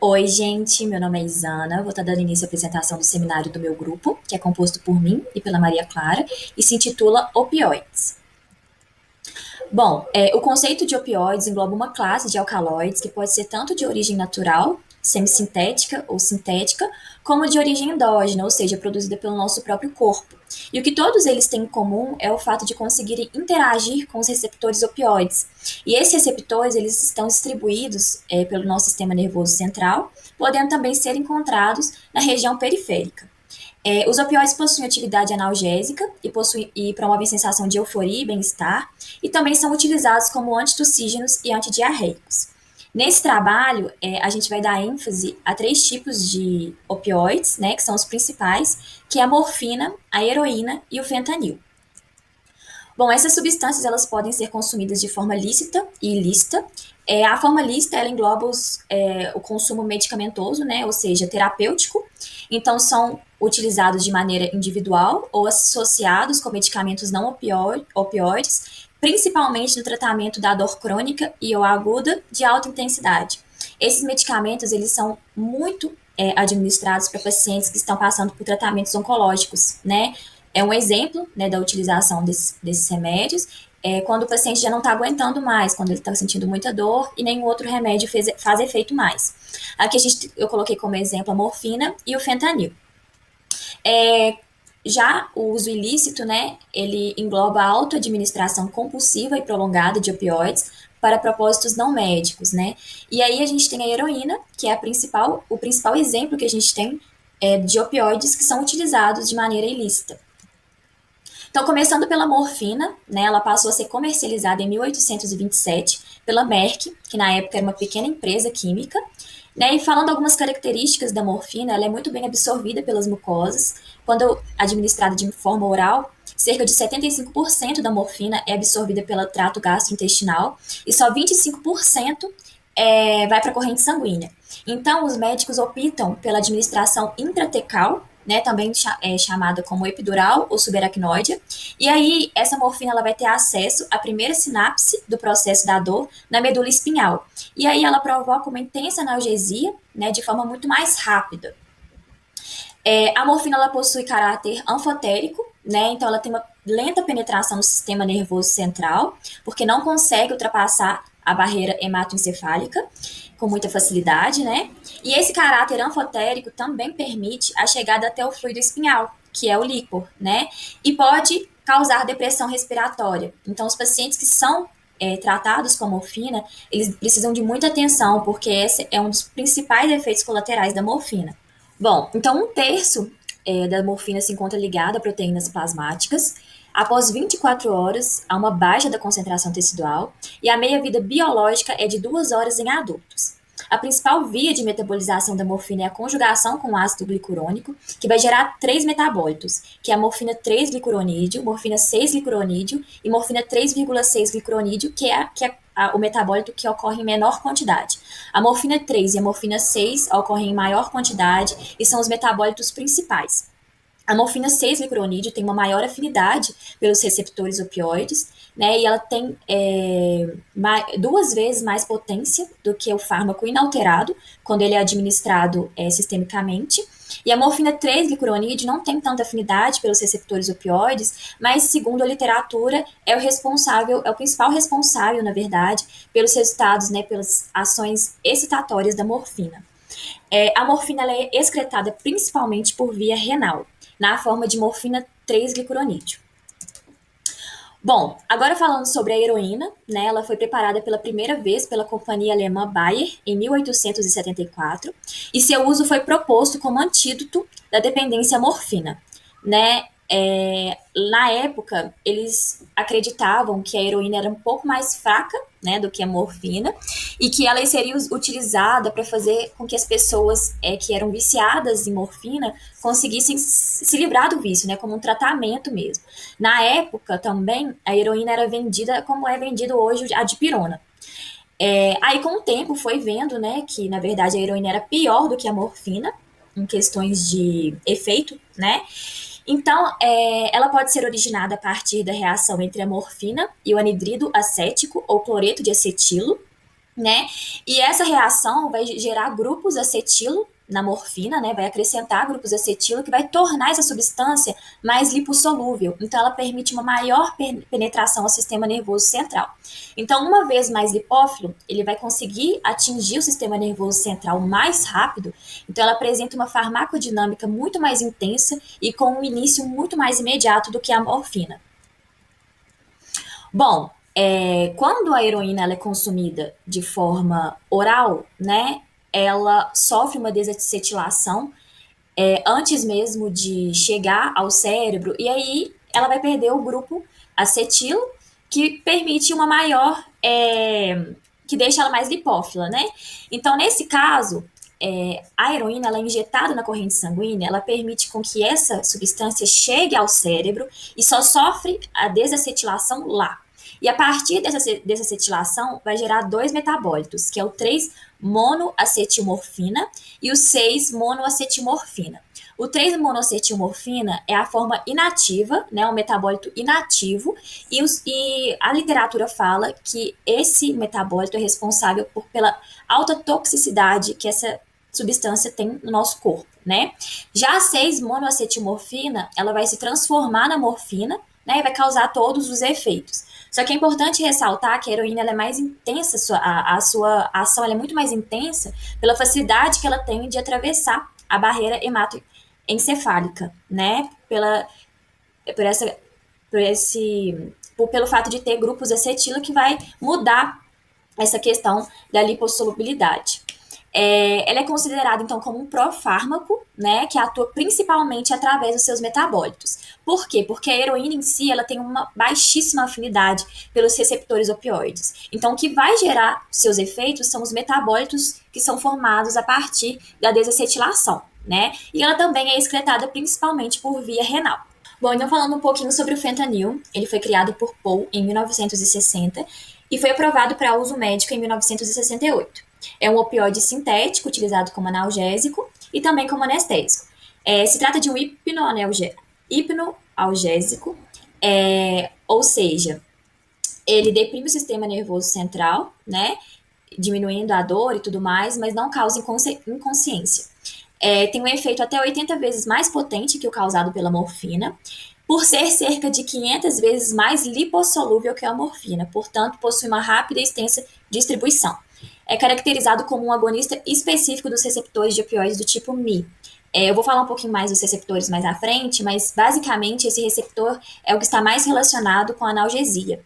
Oi, gente, meu nome é Isana. Vou estar dando início à apresentação do seminário do meu grupo, que é composto por mim e pela Maria Clara, e se intitula Opioides. Bom, o conceito de opioides engloba uma classe de alcaloides que pode ser tanto de origem natural, semissintética ou sintética, como de origem endógena, ou seja, produzida pelo nosso próprio corpo. E o que todos eles têm em comum é o fato de conseguirem interagir com os receptores opioides. E esses receptores eles estão distribuídos pelo nosso sistema nervoso central, podendo também ser encontrados na região periférica. Os opioides possuem atividade analgésica e promovem sensação de euforia e bem-estar, e também são utilizados como antitussígenos e antidiarreicos. Nesse trabalho, a gente vai dar ênfase a três tipos de opioides, né, que são os principais, que é a morfina, a heroína e o fentanil. Bom, essas substâncias elas podem ser consumidas de forma lícita e ilícita. A forma lícita ela engloba o consumo medicamentoso, né, ou seja, terapêutico. Então, são utilizados de maneira individual ou associados com medicamentos não opioides, principalmente no tratamento da dor crônica e ou aguda de alta intensidade. Esses medicamentos eles são muito administrados para pacientes que estão passando por tratamentos oncológicos, né? É um exemplo, né, da utilização desses remédios, quando o paciente já não está aguentando mais, quando ele está sentindo muita dor e nenhum outro remédio faz efeito mais. Aqui eu coloquei como exemplo a morfina e o fentanil. É, já o uso ilícito, né, ele engloba a autoadministração compulsiva e prolongada de opioides para propósitos não médicos, né? E aí a gente tem a heroína, que é o principal exemplo que a gente tem de opioides que são utilizados de maneira ilícita. Então, começando pela morfina, né, ela passou a ser comercializada em 1827 pela Merck, que na época era uma pequena empresa química, né, e falando algumas características da morfina, ela é muito bem absorvida pelas mucosas. Quando administrada de forma oral, cerca de 75% da morfina é absorvida pelo trato gastrointestinal e só 25% vai para a corrente sanguínea. Então, os médicos optam pela administração intratecal, né, também chamada como epidural ou subaracnoide. E aí, essa morfina ela vai ter acesso à primeira sinapse do processo da dor na medula espinhal. E aí, ela provoca uma intensa analgesia, né, de forma muito mais rápida. A morfina ela possui caráter anfotérico, né? Então ela tem uma lenta penetração no sistema nervoso central, porque não consegue ultrapassar a barreira hematoencefálica com muita facilidade, né? E esse caráter anfotérico também permite a chegada até o fluido espinhal, que é o líquor, né? E pode causar depressão respiratória. Então, os pacientes que são tratados com morfina, eles precisam de muita atenção, porque esse é um dos principais efeitos colaterais da morfina. Bom, então um terço da morfina se encontra ligado a proteínas plasmáticas. Após 24 horas, há uma baixa da concentração tecidual e a meia-vida biológica é de 2 horas em adultos. A principal via de metabolização da morfina é a conjugação com o ácido glicurônico, que vai gerar três metabólitos, que é a morfina 3-glicuronídeo, morfina 6-glicuronídeo e morfina 3,6-glicuronídeo, que é o metabólito que ocorre em menor quantidade. A morfina 3 e a morfina 6 ocorrem em maior quantidade e são os metabólitos principais. A morfina 6-glicuronídeo tem uma maior afinidade pelos receptores opioides, né, e ela tem 2 vezes mais potência do que o fármaco inalterado, quando ele é administrado sistemicamente. E a morfina 3-glicuronídeo não tem tanta afinidade pelos receptores opioides, mas, segundo a literatura, é o principal responsável, na verdade, pelos resultados, né, pelas ações excitatórias da morfina. A morfina ela é excretada principalmente por via renal, na forma de morfina 3-glicuronídeo. Bom, agora falando sobre a heroína, né, ela foi preparada pela primeira vez pela companhia alemã Bayer em 1874 e seu uso foi proposto como antídoto da dependência à morfina, né? Na época, eles acreditavam que a heroína era um pouco mais fraca, né, do que a morfina e que ela seria utilizada para fazer com que as pessoas que eram viciadas em morfina conseguissem se livrar do vício, né, como um tratamento mesmo. Na época também, a heroína era vendida como é vendido hoje a dipirona. Aí, com o tempo, foi vendo, né, que na verdade a heroína era pior do que a morfina, em questões de efeito, né? Então, ela pode ser originada a partir da reação entre a morfina e o anidrido acético ou cloreto de acetilo. né? E essa reação vai gerar grupos acetilo na morfina, né? Vai acrescentar grupos acetilo que vai tornar essa substância mais lipossolúvel. Então, ela permite uma maior penetração ao sistema nervoso central. Então, uma vez mais lipófilo, ele vai conseguir atingir o sistema nervoso central mais rápido. Então, ela apresenta uma farmacodinâmica muito mais intensa e com um início muito mais imediato do que a morfina. Bom, quando a heroína ela é consumida de forma oral, né, ela sofre uma desacetilação antes mesmo de chegar ao cérebro, e aí ela vai perder o grupo acetilo, que permite uma maior, que deixa ela mais lipófila, né? Então, nesse caso, a heroína, ela é injetada na corrente sanguínea, ela permite com que essa substância chegue ao cérebro e só sofre a desacetilação lá. E a partir dessa desacetilação vai gerar dois metabólitos, que é o 3-monoacetilmorfina e o 6-monoacetilmorfina. O 3-monoacetilmorfina é a forma inativa, né, um metabólito inativo, e a literatura fala que esse metabólito é responsável pela alta toxicidade que essa substância tem no nosso corpo, né? Já a 6-monoacetilmorfina, ela vai se transformar na morfina, né, e vai causar todos os efeitos. Só que é importante ressaltar que a heroína ela é mais intensa, a sua ação ela é muito mais intensa pela facilidade que ela tem de atravessar a barreira hematoencefálica, né? Por essa, por esse, pelo fato de ter grupos acetilo que vai mudar essa questão da lipossolubilidade. Ela é considerada, então, como um profármaco, né, que atua principalmente através dos seus metabólitos. Por quê? Porque a heroína em si, ela tem uma baixíssima afinidade pelos receptores opioides. Então, o que vai gerar seus efeitos são os metabólitos que são formados a partir da desacetilação, né? E ela também é excretada principalmente por via renal. Bom, então falando um pouquinho sobre o fentanil, ele foi criado por Paul em 1960 e foi aprovado para uso médico em 1968. É um opioide sintético utilizado como analgésico e também como anestésico. Se trata de um hipnoalgésico, ou seja, ele deprime o sistema nervoso central, né, diminuindo a dor e tudo mais, mas não causa inconsciência. Tem um efeito até 80 vezes mais potente que o causado pela morfina, por ser cerca de 500 vezes mais lipossolúvel que a morfina, portanto, possui uma rápida e extensa distribuição. É caracterizado como um agonista específico dos receptores de opioides do tipo Mi. Eu vou falar um pouquinho mais dos receptores mais à frente, mas basicamente esse receptor é o que está mais relacionado com a analgesia.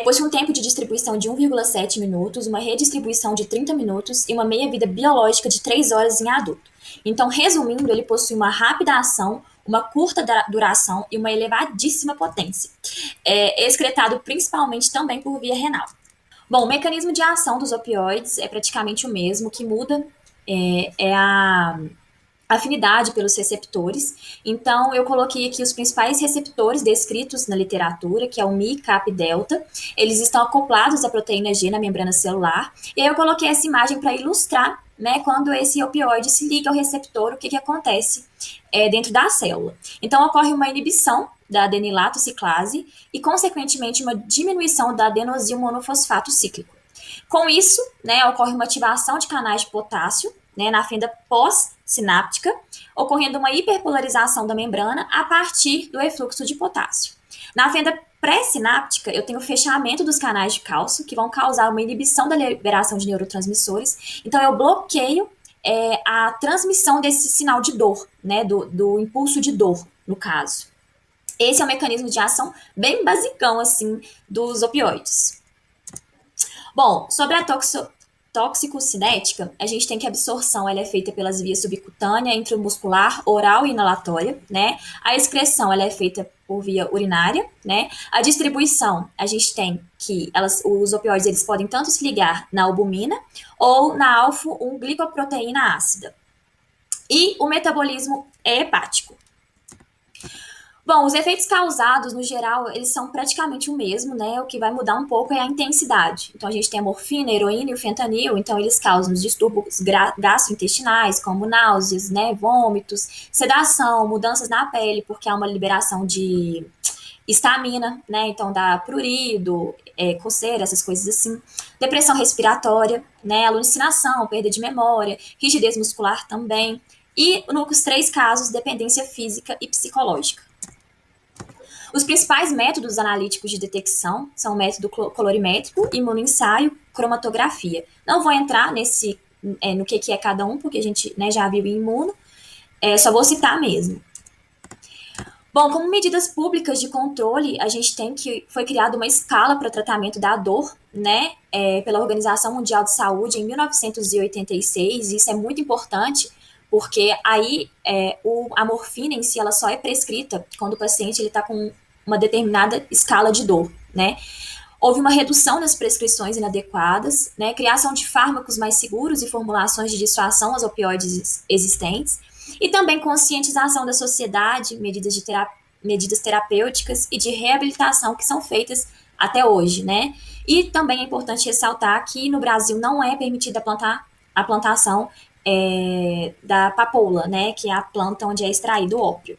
Possui um tempo de distribuição de 1,7 minutos, uma redistribuição de 30 minutos e uma meia-vida biológica de 3 horas em adulto. Então, resumindo, ele possui uma rápida ação, uma curta duração e uma elevadíssima potência. Excretado principalmente também por via renal. Bom, o mecanismo de ação dos opioides é praticamente o mesmo, o que muda é a afinidade pelos receptores. Então, eu coloquei aqui os principais receptores descritos na literatura, que é o Mi, Kappa e Delta. Eles estão acoplados à proteína G na membrana celular. E aí eu coloquei essa imagem para ilustrar, né, quando esse opioide se liga ao receptor, o que acontece dentro da célula. Então, ocorre uma inibição da adenilato ciclase e, consequentemente, uma diminuição da adenosil monofosfato cíclico. Com isso, né, ocorre uma ativação de canais de potássio, né, na fenda pós-sináptica, ocorrendo uma hiperpolarização da membrana a partir do efluxo de potássio. Na fenda pré-sináptica, eu tenho o fechamento dos canais de cálcio, que vão causar uma inibição da liberação de neurotransmissores. Então, eu bloqueio a transmissão desse sinal de dor, né, do impulso de dor, no caso. Esse é o mecanismo de ação bem basicão, assim, dos opioides. Bom, sobre a toxicocinética, a gente tem que a absorção ela é feita pelas vias subcutânea, intramuscular, oral e inalatória, né? A excreção ela é feita por via urinária, né? A distribuição, a gente tem que os opioides eles podem tanto se ligar na albumina ou na alfa-1-glicoproteína ácida. E o metabolismo é hepático. Bom, os efeitos causados, no geral, eles são praticamente o mesmo, né? O que vai mudar um pouco é a intensidade. Então, a gente tem a morfina, a heroína e o fentanil, então eles causam distúrbios gastrointestinais, como náuseas, né? Vômitos, sedação, mudanças na pele, porque há uma liberação de Estamina, né? Então dá prurido, coceira, essas coisas assim. Depressão respiratória, né? Alucinação, perda de memória, rigidez muscular também. E nos 3 casos, dependência física e psicológica. Os principais métodos analíticos de detecção são o método colorimétrico, imunoensaio, cromatografia. Não vou entrar no que é cada um, porque a gente, né, já viu em imuno, só vou citar mesmo. Bom, como medidas públicas de controle, a gente tem que foi criada uma escala para tratamento da dor, né, pela Organização Mundial de Saúde em 1986, e isso é muito importante, porque aí a morfina em si ela só é prescrita quando o paciente ele está com uma determinada escala de dor, né? Houve uma redução nas prescrições inadequadas, né, criação de fármacos mais seguros e formulações de dissuasão aos opioides existentes, e também conscientização da sociedade, medidas terapêuticas e de reabilitação que são feitas até hoje, né? E também é importante ressaltar que no Brasil não é permitida a plantação da papoula, né, que é a planta onde é extraído o ópio.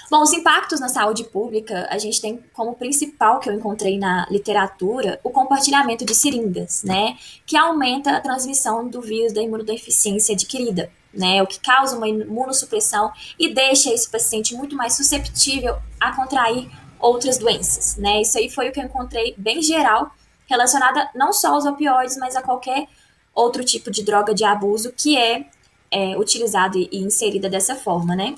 Bom, os impactos na saúde pública, a gente tem como principal que eu encontrei na literatura o compartilhamento de seringas, né, que aumenta a transmissão do vírus da imunodeficiência adquirida, né, o que causa uma imunossupressão e deixa esse paciente muito mais susceptível a contrair outras doenças, né. Isso aí foi o que eu encontrei bem geral, relacionada não só aos opioides, mas a qualquer outro tipo de droga de abuso que é utilizada e inserida dessa forma, né.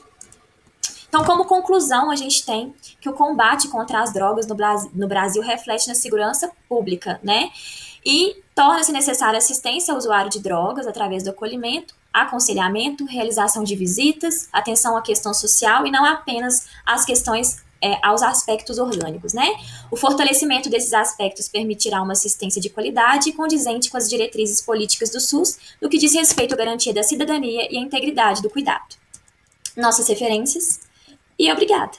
Então, como conclusão, a gente tem que o combate contra as drogas no Brasil reflete na segurança pública, né? E torna-se necessária assistência ao usuário de drogas através do acolhimento, aconselhamento, realização de visitas, atenção à questão social e não apenas às questões aos aspectos orgânicos, né? O fortalecimento desses aspectos permitirá uma assistência de qualidade e condizente com as diretrizes políticas do SUS, no que diz respeito à garantia da cidadania e à integridade do cuidado. Nossas referências e obrigada!